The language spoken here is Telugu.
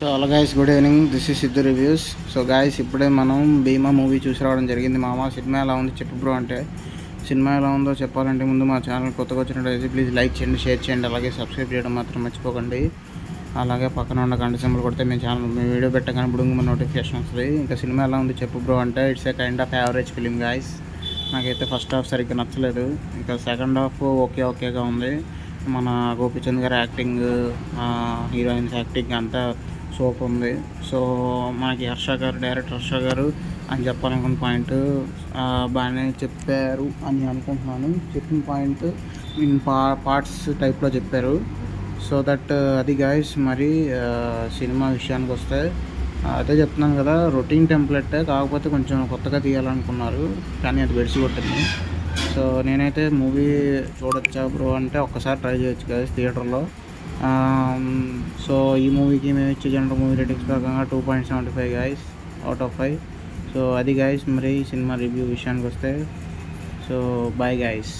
So hello guys, good evening. This is Siddhu reviews. So guys, ఇప్పుడే మనం భీమా మూవీ చూసి రావడం జరిగింది. మామ, సినిమా ఎలా ఉంది చెప్పు బ్రో అంటే, సినిమా ఎలా ఉందో చెప్పాలంటే ముందు మా ఛానల్ కొత్తగా వచ్చినట్టయితే ప్లీజ్ లైక్ చేయండి, షేర్ చేయండి, అలాగే సబ్స్క్రైబ్ చేయడం మాత్రం మర్చిపోకండి. అలాగే పక్కన ఉన్న గంట సింబల్ కొడితే మీ ఛానల్ మీ వీడియో పెట్టగానే బుడుంగు నోటిఫికేషన్ వస్తుంది. ఇంకా సినిమా ఎలా ఉంది చెప్పు బ్రో అంటే, it's a kind of average film guys. నాకైతే ఫస్ట్ హాఫ్ సరిగ్గా నచ్చలేదు. ఇంకా సెకండ్ హాఫ్ ఓకేగా ఉంది. మన గోపిచంద్ గారి యాక్టింగ్, హీరోయిన్స్ యాక్టింగ్ అంతా సూపర్ ఉంది. సో మనకి డైరెక్టర్ హర్ష గారు అని చెప్పాలనుకున్న పాయింట్ బాగానే చెప్పారు అని అనుకుంటున్నాను. చెప్పిన పాయింట్ ఇన్ పార్ట్స్ టైప్లో చెప్పారు. సో దట్ అది గాయస్. మరి సినిమా విషయానికి వస్తే అదే చెప్తున్నాను కదా, రొటీన్ టెంప్లెట్, కాకపోతే కొంచెం కొత్తగా తీయాలనుకున్నారు, కానీ అది బెడిసి కొట్టింది. సో నేనైతే మూవీ చూడొచ్చా బ్రో అంటే ఒక్కసారి ట్రై చేయొచ్చు గాయస్ థియేటర్లో. సో ఈ మూవీకి మేము ఇచ్చే జనరల్ మూవీ రేటింగ్స్ ప్రకారంగా 2.75 గైస్ అవుట్ ఆఫ్ 5. సో అది గైస్. మరి సినిమా రివ్యూ విషయానికి వస్తే, సో బాయ్ గైస్.